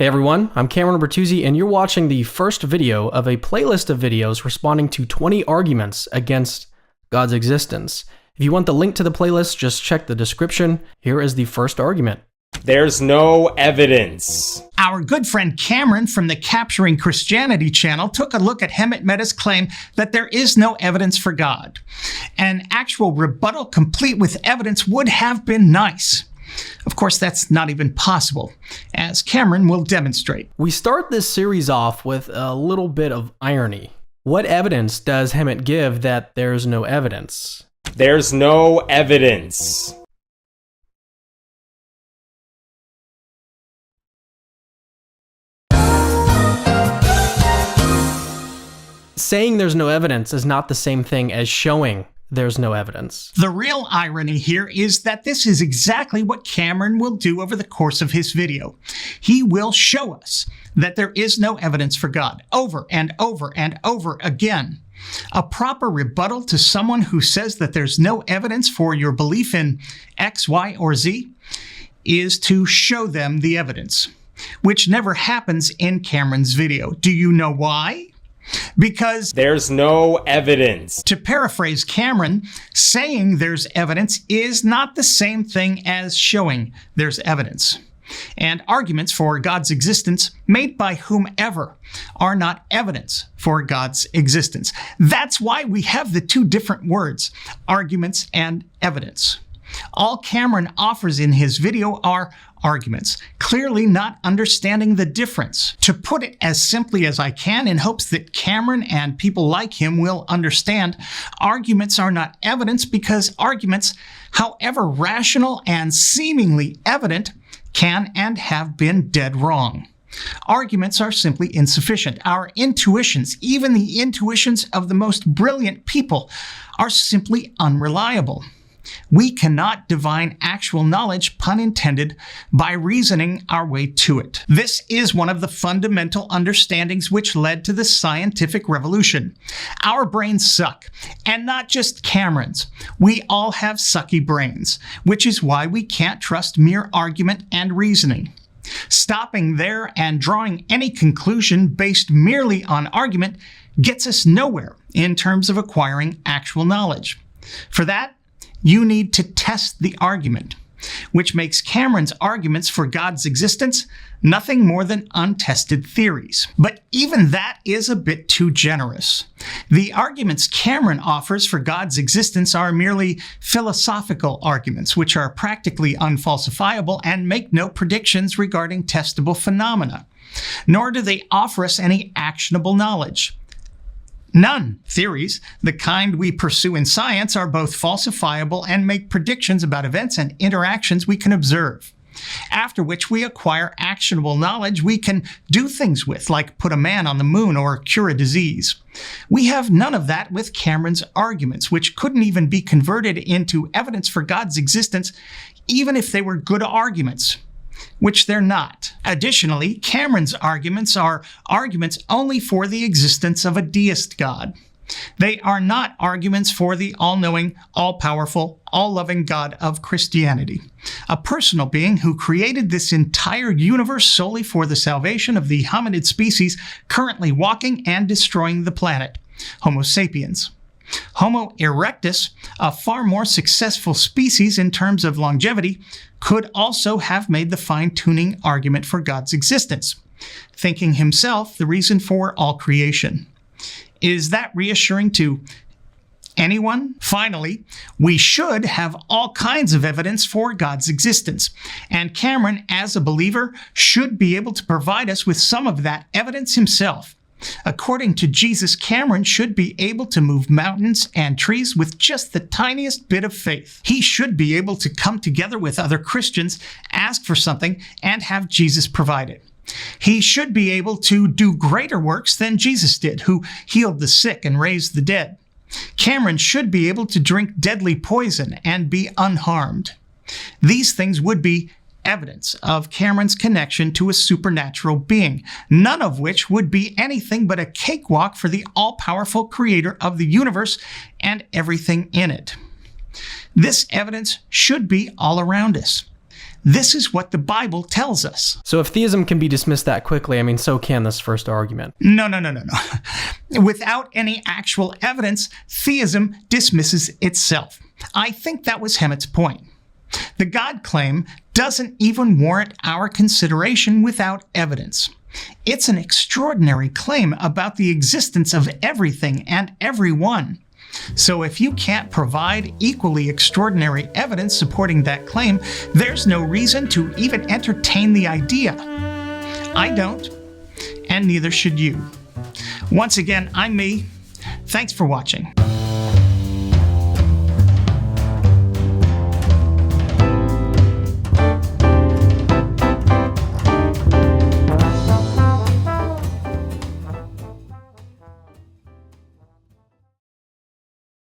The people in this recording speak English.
Hey everyone, I'm Cameron Bertuzzi, and you're watching the first video of a playlist of videos responding to 20 arguments against God's existence. If you want the link to the playlist, just check the description. Here is the first argument. There's no evidence. Our good friend Cameron from the Capturing Christianity channel took a look at Hemant Mehta's claim that there is no evidence for God. An actual rebuttal complete with evidence would have been nice. Of course, that's not even possible, as Cameron will demonstrate. We start this series off with a little bit of irony. What evidence does Hemant give that there's no evidence? There's no evidence. Saying there's no evidence is not the same thing as showing there's no evidence. The real irony here is that this is exactly what Cameron will do over the course of his video. He will show us that there is no evidence for God over and over and over again. A proper rebuttal to someone who says that there's no evidence for your belief in X, Y, or Z is to show them the evidence, which never happens in Cameron's video. Do you know why? Because there's no evidence. To paraphrase Cameron, saying there's evidence is not the same thing as showing there's evidence. And arguments for God's existence made by whomever are not evidence for God's existence. That's why we have the two different words, arguments and evidence. All Cameron offers in his video are arguments, clearly not understanding the difference. To put it as simply as I can in hopes that Cameron and people like him will understand, arguments are not evidence because arguments, however rational and seemingly evident, can and have been dead wrong. Arguments are simply insufficient. Our intuitions, even the intuitions of the most brilliant people, are simply unreliable. We cannot divine actual knowledge, pun intended, by reasoning our way to it. This is one of the fundamental understandings which led to the scientific revolution. Our brains suck, and not just Cameron's. We all have sucky brains, which is why we can't trust mere argument and reasoning. Stopping there and drawing any conclusion based merely on argument gets us nowhere in terms of acquiring actual knowledge. For that, you need to test the argument, which makes Cameron's arguments for God's existence nothing more than untested theories. But even that is a bit too generous. The arguments Cameron offers for God's existence are merely philosophical arguments, which are practically unfalsifiable and make no predictions regarding testable phenomena. Nor do they offer us any actionable knowledge. None. Theories, the kind we pursue in science, are both falsifiable and make predictions about events and interactions we can observe. After which we acquire actionable knowledge we can do things with, like put a man on the moon or cure a disease. We have none of that with Cameron's arguments, which couldn't even be converted into evidence for God's existence, even if they were good arguments, which they're not. Additionally, Cameron's arguments are arguments only for the existence of a deist God. They are not arguments for the all-knowing, all-powerful, all-loving God of Christianity, a personal being who created this entire universe solely for the salvation of the hominid species currently walking and destroying the planet, Homo sapiens. Homo erectus, a far more successful species in terms of longevity, could also have made the fine-tuning argument for God's existence, thinking himself the reason for all creation. Is that reassuring to anyone? Finally, we should have all kinds of evidence for God's existence, and Cameron, as a believer, should be able to provide us with some of that evidence himself. According to Jesus, Cameron should be able to move mountains and trees with just the tiniest bit of faith. He should be able to come together with other Christians, ask for something, and have Jesus provide it. He should be able to do greater works than Jesus did, who healed the sick and raised the dead. Cameron should be able to drink deadly poison and be unharmed. These things would be evidence of Cameron's connection to a supernatural being, none of which would be anything but a cakewalk for the all-powerful creator of the universe and everything in it. This evidence should be all around us. This is what the Bible tells us. So if theism can be dismissed that quickly, I mean, so can this first argument. No. Without any actual evidence, theism dismisses itself. I think that was Hemmett's point. The God claim doesn't even warrant our consideration without evidence. It's an extraordinary claim about the existence of everything and everyone. So if you can't provide equally extraordinary evidence supporting that claim, there's no reason to even entertain the idea. I don't, and neither should you. Once again, I'm me. Thanks for watching.